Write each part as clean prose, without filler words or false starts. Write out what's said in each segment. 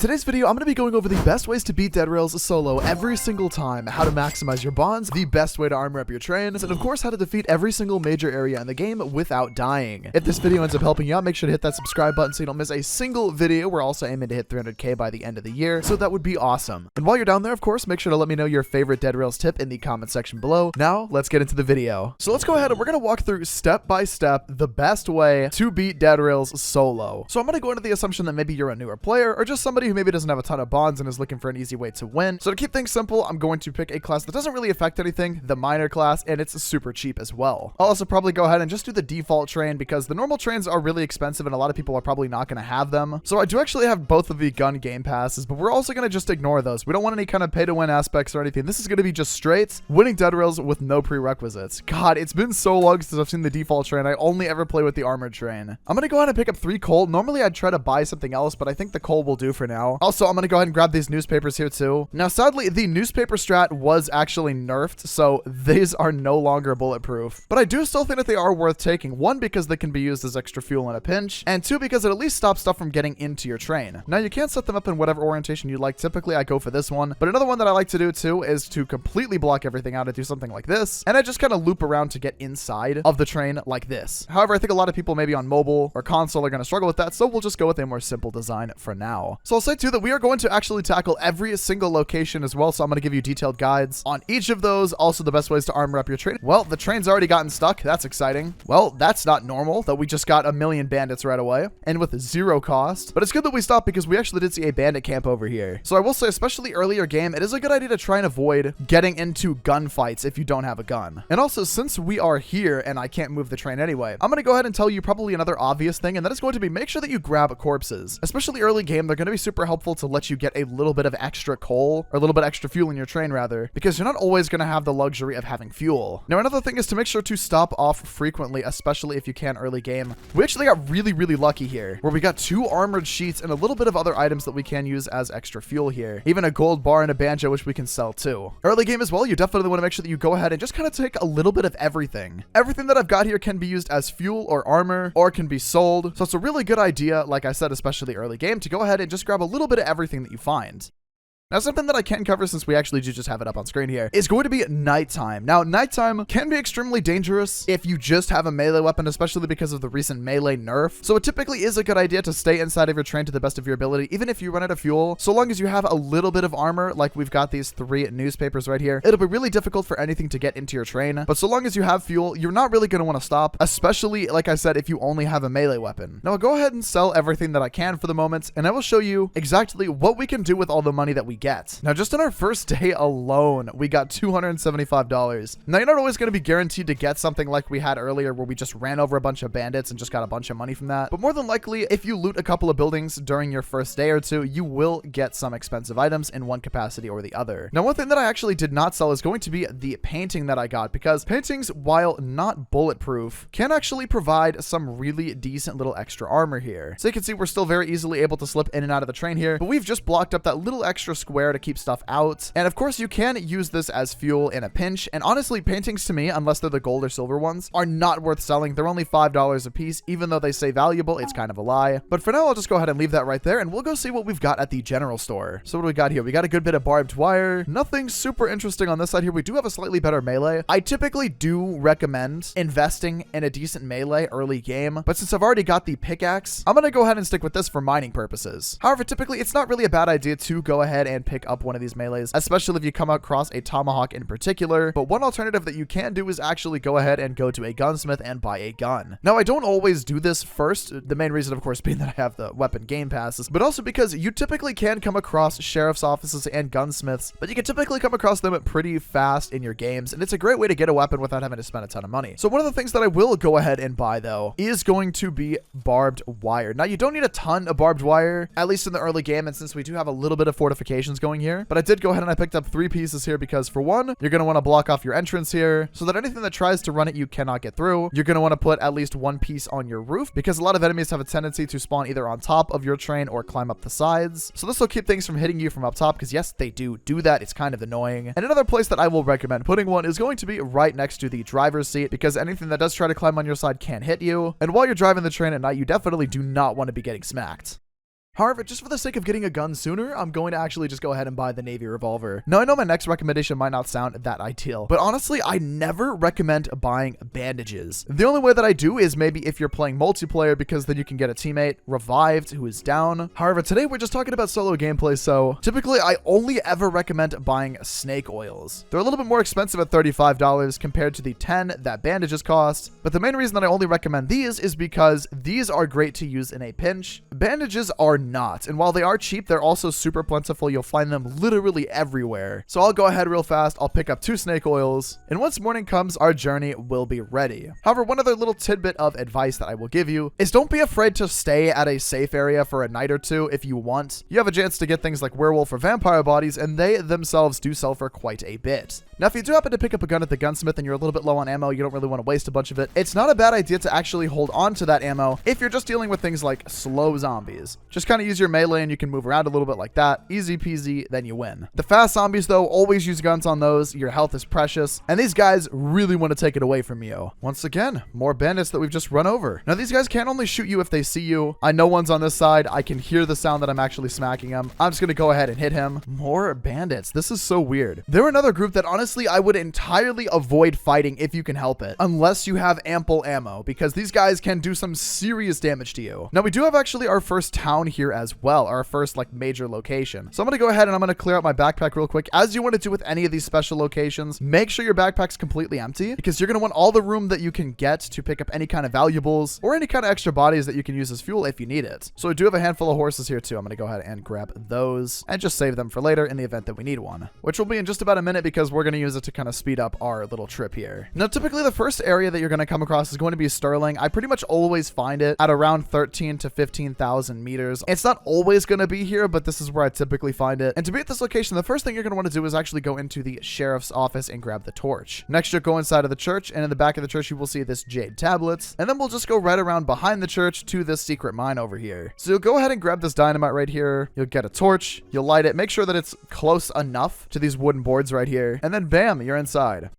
today's video, I'm going to be going over the best ways to beat dead rails solo every single time, how to maximize your bonds, the best way to armor up your trains, and of course how to defeat every single major area in the game without dying. If this video ends up helping you out, make sure to hit that subscribe button so you don't miss a single video. We're also aiming to hit 300k by the end of the year, so that would be awesome. And while you're down there, of course, make sure to let me know your favorite dead rails tip in the comment section below. Now, let's get into the video. So let's go ahead and we're going to walk through step by step the best way to beat dead rails solo. So I'm going to go into the assumption that maybe you're a newer player or just somebody who maybe doesn't have a ton of bonds and is looking for an easy way to win. So to keep things simple, I'm going to pick a class that doesn't really affect anything, the miner class, and it's super cheap as well. I'll also probably go ahead and just do the default train because the normal trains are really expensive and a lot of people are probably not going to have them. So I do actually have both of the gun game passes, but we're also going to just ignore those. We don't want any kind of pay to win aspects or anything. This is going to be just straight winning dead rails with no prerequisites. God, it's been so long since I've seen the default train. I only ever play with the armored train. I'm going to go ahead and pick up 3 coal. Normally I'd try to buy something else, but I think the coal will do for now. Also, I'm going to go ahead and grab these newspapers here too. Now, sadly, the newspaper strat was actually nerfed, so these are no longer bulletproof. But I do still think that they are worth taking. 1, because they can be used as extra fuel in a pinch, and 2, because it at least stops stuff from getting into your train. Now, you can set them up in whatever orientation you like. Typically, I go for this one, but another one that I like to do too is to completely block everything out and do something like this, and I just kind of loop around to get inside of the train like this. However, I think a lot of people maybe on mobile or console are going to struggle with that, so we'll just go with a more simple design for now. So I'll say too that we are going to actually tackle every single location as well, so I'm going to give you detailed guides on each of those. Also, the best ways to armor up your train. Well, the train's already gotten stuck. That's exciting. Well, that's not normal that we just got a million bandits right away and with 0 cost, but it's good that we stopped because we actually did see a bandit camp over here. So I will say, especially earlier game, it is a good idea to try and avoid getting into gunfights if you don't have a gun. And also, since we are here and I can't move the train anyway, I'm going to go ahead and tell you probably another obvious thing, and that is going to be make sure that you grab corpses. Especially early game, they're going to be super helpful to let you get a little bit of extra coal, or a little bit extra fuel in your train rather, because you're not always going to have the luxury of having fuel. Now, another thing is to make sure to stop off frequently, especially if you can early game. We actually got really lucky here, where we got 2 armored sheets and a little bit of other items that we can use as extra fuel here. Even a gold bar and a banjo, which we can sell too. Early game as well, you definitely want to make sure that you go ahead and just kind of take a little bit of everything. Everything that I've got here can be used as fuel or armor, or can be sold. So it's a really good idea, like I said, especially early game, to go ahead and just grab a little bit of everything that you find. Now, something that I can cover, since we actually do just have it up on screen here, is going to be nighttime. Now, nighttime can be extremely dangerous if you just have a melee weapon, especially because of the recent melee nerf. So it typically is a good idea to stay inside of your train to the best of your ability, even if you run out of fuel. So long as you have a little bit of armor, like we've got these 3 newspapers right here, it'll be really difficult for anything to get into your train. But so long as you have fuel, you're not really going to want to stop, especially, like I said, if you only have a melee weapon. Now, I'll go ahead and sell everything that I can for the moment, and I will show you exactly what we can do with all the money that we get. Now, just on our first day alone, we got $275. Now, you're not always going to be guaranteed to get something like we had earlier where we just ran over a bunch of bandits and just got a bunch of money from that. But more than likely, if you loot a couple of buildings during your first day or 2, you will get some expensive items in one capacity or the other. Now, one thing that I actually did not sell is going to be the painting that I got, because paintings, while not bulletproof, can actually provide some really decent little extra armor here. So you can see we're still very easily able to slip in and out of the train here, but we've just blocked up that little extra square to keep stuff out. And of course, you can use this as fuel in a pinch. And honestly, paintings to me, unless they're the gold or silver ones, are not worth selling. They're only $5 a piece. Even though they say valuable, it's kind of a lie. But for now, I'll just go ahead and leave that right there, and we'll go see what we've got at the general store. So what do we got here? We got a good bit of barbed wire. Nothing super interesting on this side here. We do have a slightly better melee. I typically do recommend investing in a decent melee early game, but since I've already got the pickaxe, I'm going to go ahead and stick with this for mining purposes. However, typically, it's not really a bad idea to go ahead and pick up one of these melees, especially if you come across a tomahawk in particular. But one alternative that you can do is actually go ahead and go to a gunsmith and buy a gun. Now, I don't always do this first, the main reason, of course, being that I have the weapon game passes, but also because you typically can come across sheriff's offices and gunsmiths, but you can typically come across them pretty fast in your games, and it's a great way to get a weapon without having to spend a ton of money. So one of the things that I will go ahead and buy, though, is going to be barbed wire. Now, you don't need a ton of barbed wire, at least in the early game, and since we do have a little bit of fortifications going here, but I did go ahead and I picked up 3 pieces here because, for one, you're going to want to block off your entrance here so that anything that tries to run at you cannot get through. You're going to want to put at least 1 piece on your roof because a lot of enemies have a tendency to spawn either on top of your train or climb up the sides. So this will keep things from hitting you from up top because, yes, they do that. It's kind of annoying. And another place that I will recommend putting one is going to be right next to the driver's seat because anything that does try to climb on your side can hit you. And while you're driving the train at night, you definitely do not want to be getting smacked. However, just for the sake of getting a gun sooner, I'm going to actually just go ahead and buy the Navy revolver. Now, I know my next recommendation might not sound that ideal, but honestly, I never recommend buying bandages. The only way that I do is maybe if you're playing multiplayer, because then you can get a teammate revived who is down. However, today we're just talking about solo gameplay, so typically I only ever recommend buying snake oils. They're a little bit more expensive at $35 compared to the 10 that bandages cost, but the main reason that I only recommend these is because these are great to use in a pinch. Bandages are not, and while they are cheap, they're also super plentiful. You'll find them literally everywhere. So I'll go ahead real fast, I'll pick up 2 snake oils, and once morning comes, our journey will be ready. However, one other little tidbit of advice that I will give you is don't be afraid to stay at a safe area for a night or two if you want. You have a chance to get things like werewolf or vampire bodies, and they themselves do sell for quite a bit. Now, if you do happen to pick up a gun at the gunsmith and you're a little bit low on ammo, you don't really want to waste a bunch of it, it's not a bad idea to actually hold on to that ammo if you're just dealing with things like slow zombies. Just kind of use your melee and you can move around a little bit like that. Easy peasy, then you win. The fast zombies, though, always use guns on those. Your health is precious, and these guys really want to take it away from you. Once again, more bandits that we've just run over. Now, these guys can't only shoot you if they see you. I know one's on this side. I can hear the sound that I'm actually smacking him. I'm just going to go ahead and hit him. More bandits. This is so weird. They're another group that honestly I would entirely avoid fighting if you can help it, unless you have ample ammo, because these guys can do some serious damage to you. Now, we do have actually our first town here as well, our first like major location. So I'm going to go ahead and I'm going to clear out my backpack real quick. As you want to do with any of these special locations, make sure your backpack's completely empty, because you're going to want all the room that you can get to pick up any kind of valuables or any kind of extra bodies that you can use as fuel if you need it. So I do have a handful of horses here too. I'm going to go ahead and grab those and just save them for later in the event that we need one, which will be in just about a minute, because we're going to use it to kind of speed up our little trip here. Now, typically the first area that you're going to come across is going to be Sterling. I pretty much always find it at around 13 to 15,000 meters. It's not always going to be here, but this is where I typically find it. And to be at this location, the first thing you're going to want to do is actually go into the sheriff's office and grab the torch. Next, you'll go inside of the church, and in the back of the church, you will see this jade tablets. And then we'll just go right around behind the church to this secret mine over here. So you'll go ahead and grab this dynamite right here. You'll get a torch. You'll light it. Make sure that it's close enough to these wooden boards right here. And then bam, you're inside.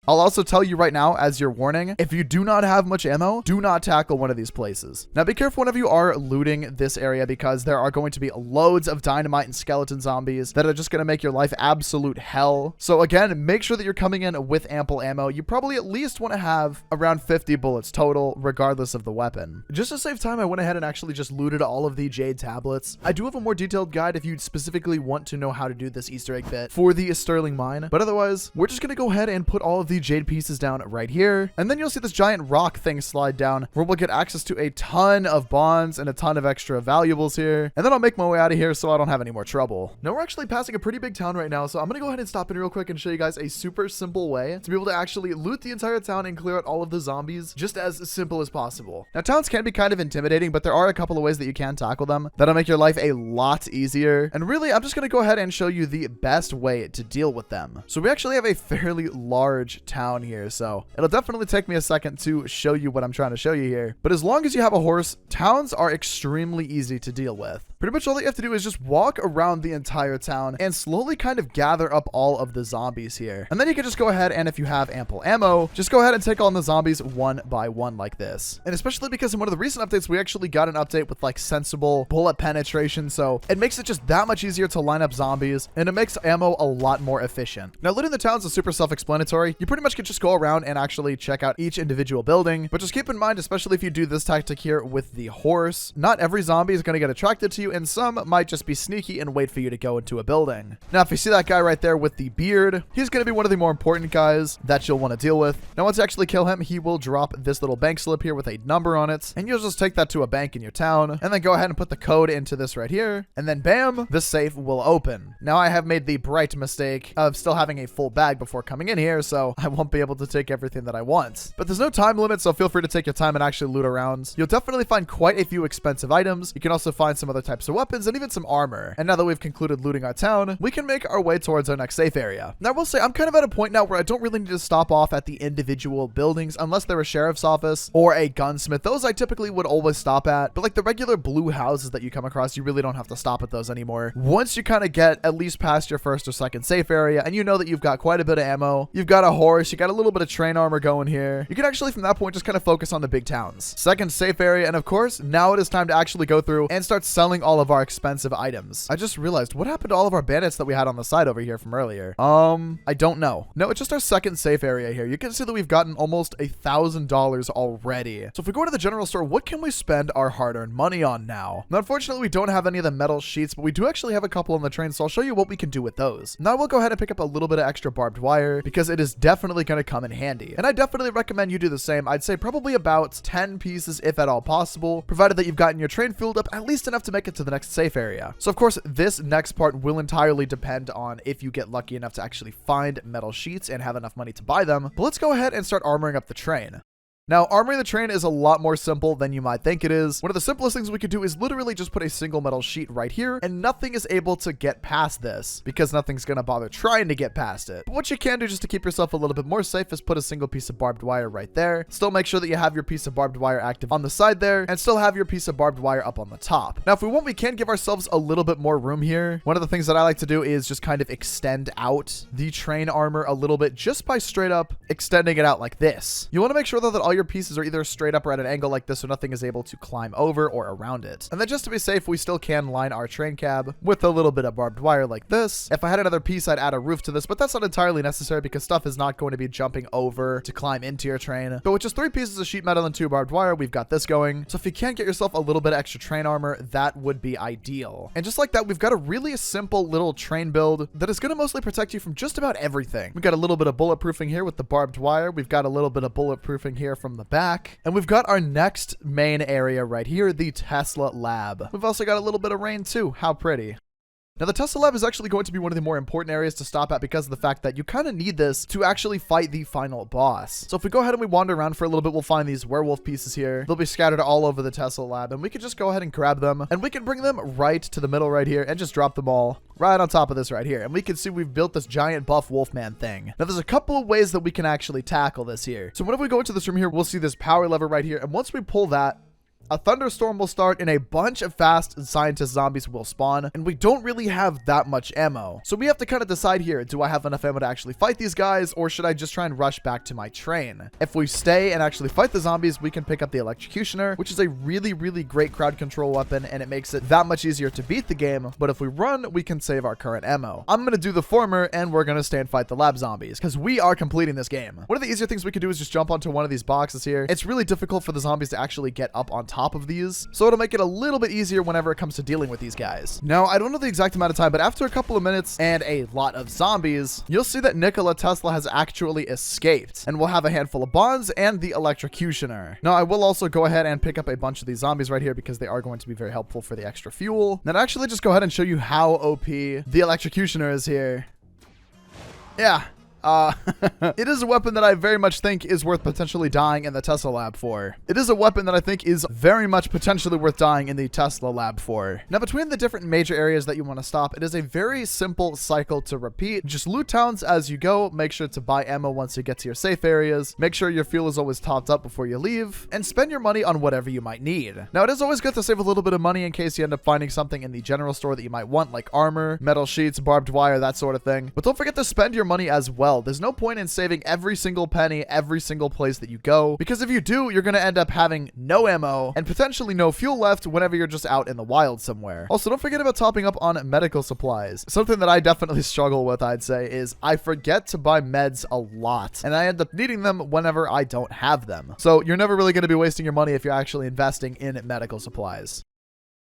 I'll also tell you right now, as your warning, if you do not have much ammo, do not tackle one of these places. Now, be careful whenever you are looting this area, because there are going to be loads of dynamite and skeleton zombies that are just going to make your life absolute hell. So again, make sure that you're coming in with ample ammo. You probably at least want to have around 50 bullets total, regardless of the weapon. Just to save time, I went ahead and actually just looted all of the jade tablets. I do have a more detailed guide if you specifically want to know how to do this Easter egg bit for the Sterling mine, but otherwise, we're just going to go ahead and put all of the jade pieces down right here, and then you'll see this giant rock thing slide down where we'll get access to a ton of bonds and a ton of extra valuables here, and then I'll make my way out of here so I don't have any more trouble. Now, we're actually passing a pretty big town right now, so I'm gonna go ahead and stop in real quick and show you guys a super simple way to be able to actually loot the entire town and clear out all of the zombies, just as simple as possible. Now, towns can be kind of intimidating, but there are a couple of ways that you can tackle them that'll make your life a lot easier, and really I'm just gonna go ahead and show you the best way to deal with them. So we actually have a fairly large town here, so it'll definitely take me a second to show you what I'm trying to show you here, but as long as you have a horse, towns are extremely easy to deal with. Pretty much all that you have to do is just walk around the entire town and slowly kind of gather up all of the zombies here, and then you can just go ahead and, if you have ample ammo, just go ahead and take on the zombies one by one like this. And especially because in one of the recent updates, we actually got an update with like sensible bullet penetration, so it makes it just that much easier to line up zombies, and it makes ammo a lot more efficient. Now, looting the towns is super self-explanatory. You pretty much can just go around and actually check out each individual building, but just keep in mind, especially if you do this tactic here with the horse, not every zombie is going to get attracted to you, and some might just be sneaky and wait for you to go into a building. Now, if you see that guy right there with the beard, he's going to be one of the more important guys that you'll want to deal with. Now, once you actually kill him, he will drop this little bank slip here with a number on it, and you'll just take that to a bank in your town, and then go ahead and put the code into this right here, and then bam, the safe will open. Now, I have made the bright mistake of still having a full bag before coming in here, so I won't be able to take everything that I want. But there's no time limit, so feel free to take your time and actually loot around. You'll definitely find quite a few expensive items. You can also find some other types of weapons and even some armor. And now that we've concluded looting our town, we can make our way towards our next safe area. Now, I will say I'm kind of at a point now where I don't really need to stop off at the individual buildings unless they're a sheriff's office or a gunsmith. Those I typically would always stop at, but like the regular blue houses that you come across, you really don't have to stop at those anymore. Once you kind of get at least past your first or second safe area, and you know that you've got quite a bit of ammo, you've got a horse, you got a little bit of train armor going here, you can actually from that point just kind of focus on the big towns. Second safe area, and of course, now it is time to actually go through and start selling all all of our expensive items. I just realized, what happened to all of our bandits that we had on the side over here from earlier? I don't know. No, it's just our second safe area here. You can see that we've gotten almost $1,000 already. So if we go to the general store, what can we spend our hard-earned money on now? Now, unfortunately, we don't have any of the metal sheets, but we do actually have a couple on the train, so I'll show you what we can do with those. Now, we'll go ahead and pick up a little bit of extra barbed wire because it is definitely going to come in handy. And I definitely recommend you do the same. I'd say probably about 10 pieces, if at all possible, provided that you've gotten your train filled up at least enough to make it to the next safe area. So, of course, this next part will entirely depend on if you get lucky enough to actually find metal sheets and have enough money to buy them. But let's go ahead and start armoring up the train. Now, armoring the train is a lot more simple than you might think it is. One of the simplest things we could do is literally just put a single metal sheet right here, and nothing is able to get past this because nothing's going to bother trying to get past it. But what you can do just to keep yourself a little bit more safe is put a single piece of barbed wire right there. Still make sure that you have your piece of barbed wire active on the side there, and still have your piece of barbed wire up on the top. Now, if we want, we can give ourselves a little bit more room here. One of the things that I like to do is just kind of extend out the train armor a little bit just by straight up extending it out like this. You want to make sure though that all your pieces are either straight up or at an angle like this so nothing is able to climb over or around it. And then just to be safe, we still can line our train cab with a little bit of barbed wire like this. If I had another piece, I'd add a roof to this, but that's not entirely necessary because stuff is not going to be jumping over to climb into your train. But with just 3 pieces of sheet metal and 2 barbed wire, we've got this going. So if you can get yourself a little bit of extra train armor, that would be ideal. And just like that, we've got a really simple little train build that is going to mostly protect you from just about everything. We've got a little bit of bulletproofing here with the barbed wire. We've got a little bit of bulletproofing here from the back. And we've got our next main area right here, the Tesla lab. We've also got a little bit of rain too. How pretty. Now, the Tesla lab is actually going to be one of the more important areas to stop at because of the fact that you kind of need this to actually fight the final boss. So if we go ahead and we wander around for a little bit, we'll find these werewolf pieces here. They'll be scattered all over the Tesla lab, and we can just go ahead and grab them, and we can bring them right to the middle right here and just drop them all right on top of this right here. And we can see we've built this giant buff wolfman thing. Now, there's a couple of ways that we can actually tackle this here. So whenever we go into this room here, we'll see this power lever right here, and once we pull that, a thunderstorm will start and a bunch of fast scientist zombies will spawn, and we don't really have that much ammo. So we have to kind of decide here, do I have enough ammo to actually fight these guys, or should I just try and rush back to my train? If we stay and actually fight the zombies, we can pick up the electrocutioner, which is a really, really great crowd control weapon, and it makes it that much easier to beat the game. But if we run, we can save our current ammo. I'm going to do the former, and we're going to stay and fight the lab zombies, because we are completing this game. One of the easier things we could do is just jump onto one of these boxes here. It's really difficult for the zombies to actually get up on top of these, so it'll make it a little bit easier whenever it comes to dealing with these guys. Now, I don't know the exact amount of time, but after a couple of minutes and a lot of zombies, you'll see that Nikola Tesla has actually escaped, and we'll have a handful of bonds and the electrocutioner. Now, I will also go ahead and pick up a bunch of these zombies right here because they are going to be very helpful for the extra fuel. Then actually just go ahead and show you how OP the electrocutioner is here. Yeah. It is a weapon that I very much think is worth potentially dying in the Tesla lab for. It is a weapon that I think is very much potentially worth dying in the Tesla lab for. Now, between the different major areas that you want to stop, it is a very simple cycle to repeat. Just loot towns as you go. Make sure to buy ammo once you get to your safe areas. Make sure your fuel is always topped up before you leave, and spend your money on whatever you might need. Now, it is always good to save a little bit of money in case you end up finding something in the general store that you might want, like armor, metal sheets, barbed wire, that sort of thing. But don't forget to spend your money as well. There's no point in saving every single penny, every single place that you go, because if you do, you're going to end up having no ammo and potentially no fuel left whenever you're just out in the wild somewhere. Also, don't forget about topping up on medical supplies. Something that I definitely struggle with, I'd say, is I forget to buy meds a lot, and I end up needing them whenever I don't have them. So you're never really going to be wasting your money if you're actually investing in medical supplies.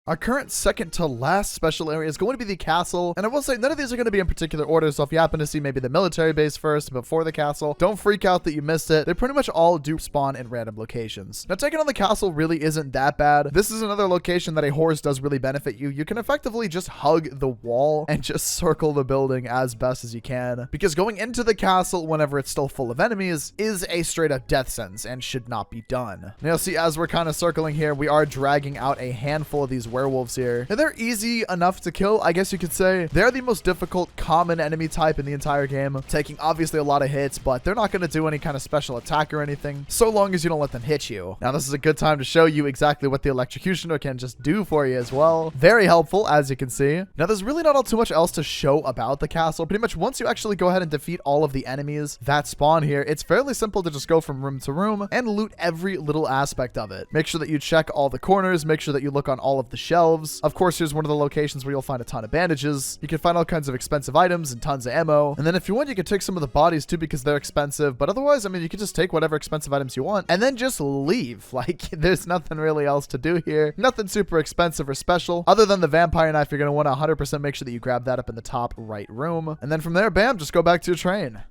Our current second to last special area is going to be the castle, and I will say none of these are going to be in particular order, so if you happen to see maybe the military base first before the castle, don't freak out that you missed it. They pretty much all do spawn in random locations. Now, taking on the castle really isn't that bad. This is another location that a horse does really benefit you. You can effectively just hug the wall and just circle the building as best as you can, because going into the castle whenever it's still full of enemies is a straight up death sentence and should not be done. Now, see, as we're kind of circling here, we are dragging out a handful of these werewolves here. And they're easy enough to kill, I guess you could say. They're the most difficult common enemy type in the entire game, taking obviously a lot of hits, but they're not going to do any kind of special attack or anything, so long as you don't let them hit you. Now, this is a good time to show you exactly what the electrocutioner can just do for you as well. Very helpful, as you can see. Now, there's really not all too much else to show about the castle. Pretty much once you actually go ahead and defeat all of the enemies that spawn here, it's fairly simple to just go from room to room and loot every little aspect of it. Make sure that you check all the corners, make sure that you look on all of the shelves. Of course, here's one of the locations where you'll find a ton of bandages. You can find all kinds of expensive items and tons of ammo. And then if you want, you can take some of the bodies too because they're expensive. But otherwise, I mean, you can just take whatever expensive items you want and then just leave. Like, there's nothing really else to do here. Nothing super expensive or special. Other than the vampire knife, you're going to want to 100% make sure that you grab that up in the top right room. And then from there, bam, just go back to your train.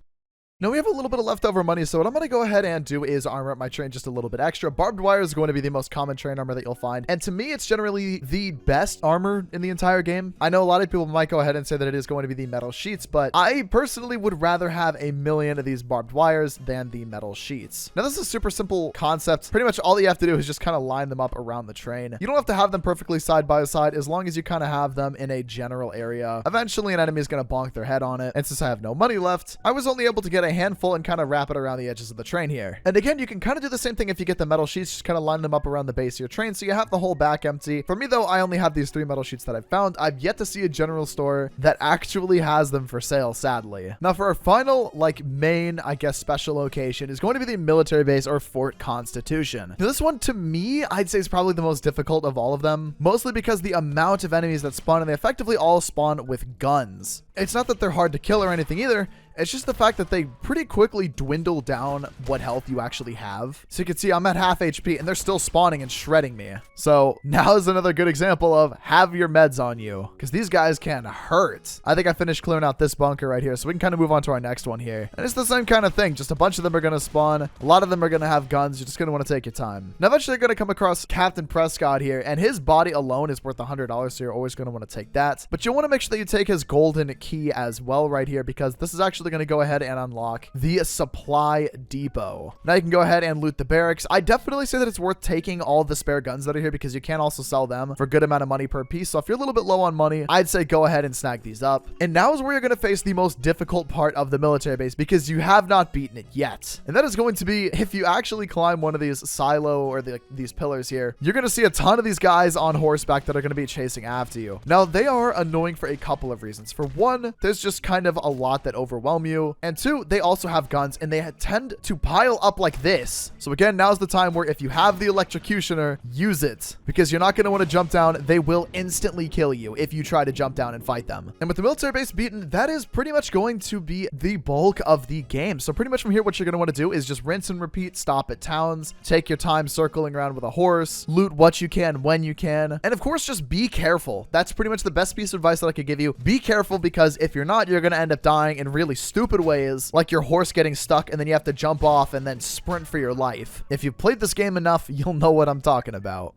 Now we have a little bit of leftover money, so what I'm going to go ahead and do is armor up my train just a little bit extra. Barbed wire is going to be the most common train armor that you'll find, and to me, it's generally the best armor in the entire game. I know a lot of people might go ahead and say that it is going to be the metal sheets, but I personally would rather have a million of these barbed wires than the metal sheets. Now this is a super simple concept. Pretty much all you have to do is just kind of line them up around the train. You don't have to have them perfectly side by side as long as you kind of have them in a general area. Eventually an enemy is going to bonk their head on it, and since I have no money left, I was only able to get a handful and kind of wrap it around the edges of the train here. And again, you can kind of do the same thing if you get the metal sheets, just kind of line them up around the base of your train so you have the whole back empty. For me though, I only have these 3 metal sheets that I've found. I've yet to see a general store that actually has them for sale, sadly. Now for our final, like, main, I guess, special location is going to be the military base or Fort Constitution. Now this one, to me, I'd say is probably the most difficult of all of them, mostly because the amount of enemies that spawn, and they effectively all spawn with guns. It's not that they're hard to kill or anything either. It's just the fact that they pretty quickly dwindle down what health you actually have. So you can see I'm at half HP and they're still spawning and shredding me. So now is another good example of have your meds on you, because these guys can hurt. I think I finished clearing out this bunker right here, so we can kind of move on to our next one here. And it's the same kind of thing. Just a bunch of them are going to spawn. A lot of them are going to have guns. You're just going to want to take your time. Now eventually you're going to come across Captain Prescott here, and his body alone is worth $100, so you're always going to want to take that. But you'll want to make sure that you take his golden key as well right here, because this is actually going to go ahead and unlock the supply depot. Now you can go ahead and loot the barracks. I definitely say that it's worth taking all the spare guns that are here because you can also sell them for a good amount of money per piece. So if you're a little bit low on money, I'd say go ahead and snag these up. And now is where you're going to face the most difficult part of the military base because you have not beaten it yet. And that is going to be if you actually climb one of these silo or these pillars here, you're going to see a ton of these guys on horseback that are going to be chasing after you. Now they are annoying for a couple of reasons. For one, there's just kind of a lot that overwhelm you. And 2, they also have guns and they tend to pile up like this. So again, now's the time where if you have the electrocutioner, use it because you're not going to want to jump down. They will instantly kill you if you try to jump down and fight them. And with the military base beaten, that is pretty much going to be the bulk of the game. So pretty much from here, what you're going to want to do is just rinse and repeat, stop at towns, take your time circling around with a horse, loot what you can when you can. And of course, just be careful. That's pretty much the best piece of advice that I could give you. Be careful because if you're not, you're going to end up dying in really stupid ways, like your horse getting stuck and then you have to jump off and then sprint for your life. If you've played this game enough, you'll know what I'm talking about.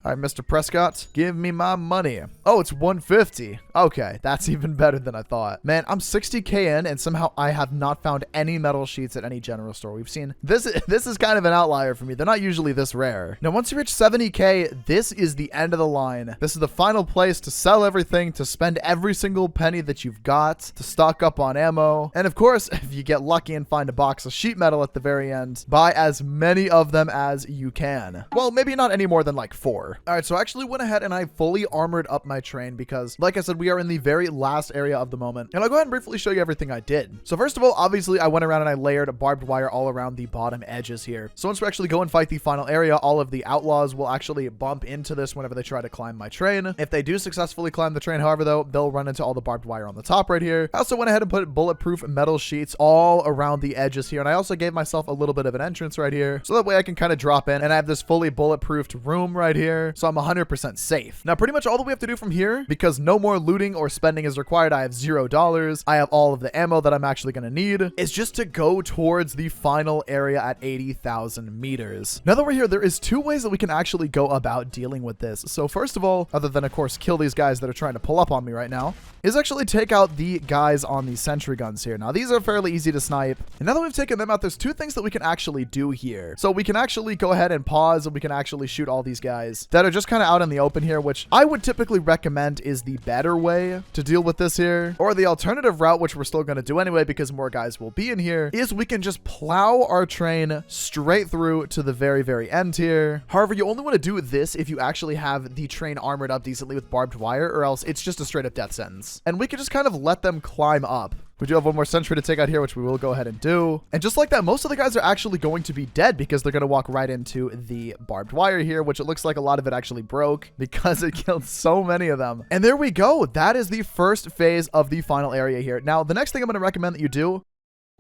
All right, Mr. Prescott, give me my money. Oh, it's 150. Okay, that's even better than I thought. Man, I'm 60K in, and somehow I have not found any metal sheets at any general store we've seen. This is kind of an outlier for me. They're not usually this rare. Now, once you reach 70K, this is the end of the line. This is the final place to sell everything, to spend every single penny that you've got, to stock up on ammo. And of course, if you get lucky and find a box of sheet metal at the very end, buy as many of them as you can. Well, maybe not any more than like 4. All right, so I actually went ahead and I fully armored up my train because, like I said, we are in the very last area of the moment. And I'll go ahead and briefly show you everything I did. So first of all, obviously, I went around and I layered barbed wire all around the bottom edges here. So once we actually go and fight the final area, all of the outlaws will actually bump into this whenever they try to climb my train. If they do successfully climb the train, however, though, they'll run into all the barbed wire on the top right here. I also went ahead and put bulletproof metal sheets all around the edges here. And I also gave myself a little bit of an entrance right here. So that way I can kind of drop in and I have this fully bulletproofed room right here. So I'm 100% safe. Now, pretty much all that we have to do from here, because no more looting or spending is required, I have $0. I have all of the ammo that I'm actually going to need, is just to go towards the final area at 80,000 meters. Now that we're here, there is 2 ways that we can actually go about dealing with this. So first of all, other than of course kill these guys that are trying to pull up on me right now, is actually take out the guys on the sentry guns here. Now these are fairly easy to snipe. And now that we've taken them out, there's 2 things that we can actually do here. So we can actually go ahead and pause and we can actually shoot all these guys that are just kind of out in the open here, which I would typically recommend is the better way to deal with this here. Or the alternative route, which we're still going to do anyway because more guys will be in here, is we can just plow our train straight through to the very, very end here. However, you only want to do this if you actually have the train armored up decently with barbed wire, or else it's just a straight up death sentence. And we can just kind of let them climb up. We do have one more sentry to take out here, which we will go ahead and do. And just like that, most of the guys are actually going to be dead because they're going to walk right into the barbed wire here, which it looks like a lot of it actually broke because it killed so many of them. And there we go. That is the first phase of the final area here. Now, the next thing I'm going to recommend that you do,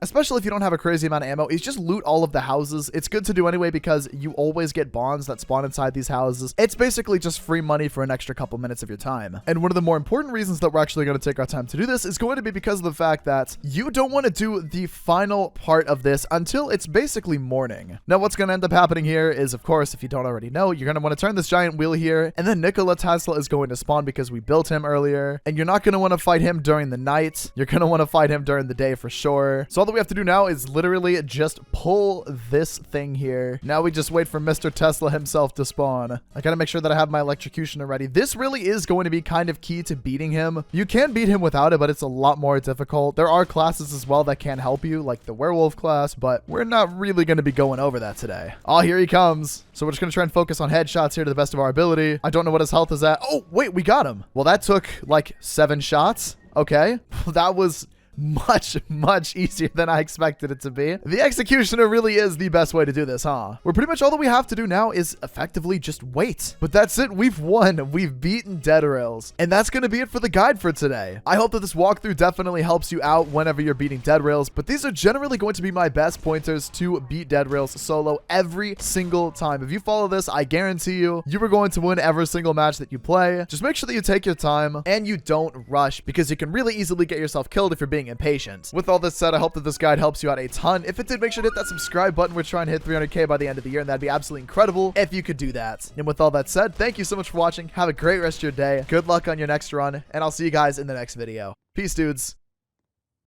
especially if you don't have a crazy amount of ammo, is just loot all of the houses. It's good to do anyway because you always get bonds that spawn inside these houses. It's basically just free money for an extra couple minutes of your time. And one of the more important reasons that we're actually going to take our time to do this is going to be because of the fact that you don't want to do the final part of this until it's basically morning. Now, what's going to end up happening here is, of course, if you don't already know, you're going to want to turn this giant wheel here, and then Nikola Tesla is going to spawn because we built him earlier. And you're not going to want to fight him during the night. You're going to want to fight him during the day for sure. So all that we have to do now is literally just pull this thing here. Now we just wait for Mr. Tesla himself to spawn. I gotta make sure that I have my electrocutioner ready. This really is going to be kind of key to beating him. You can beat him without it, but it's a lot more difficult. There are classes as well that can help you, like the werewolf class, but we're not really going to be going over that today. Oh, here he comes. So we're just going to try and focus on headshots here to the best of our ability. I don't know what his health is at. Oh, wait, we got him. Well, that took like 7 shots. Okay. That was much easier than I expected it to be. The executioner really is the best way to do this, huh? Where pretty much all that we have to do now is effectively just wait. But that's it. We've won. We've beaten dead rails. And that's going to be it for the guide for today. I hope that this walkthrough definitely helps you out whenever you're beating dead rails, but these are generally going to be my best pointers to beat dead rails solo every single time. If you follow this, I guarantee you are going to win every single match that you play. Just make sure that you take your time and you don't rush because you can really easily get yourself killed if you're being impatient. With all this said, I hope that this guide helps you out a ton. If it did, make sure to hit that subscribe button. We're trying to hit 300K by the end of the year, and that'd be absolutely incredible if you could do that. And with all that said, thank you so much for watching. Have a great rest of your day. Good luck on your next run, and I'll see you guys in the next video. Peace, dudes.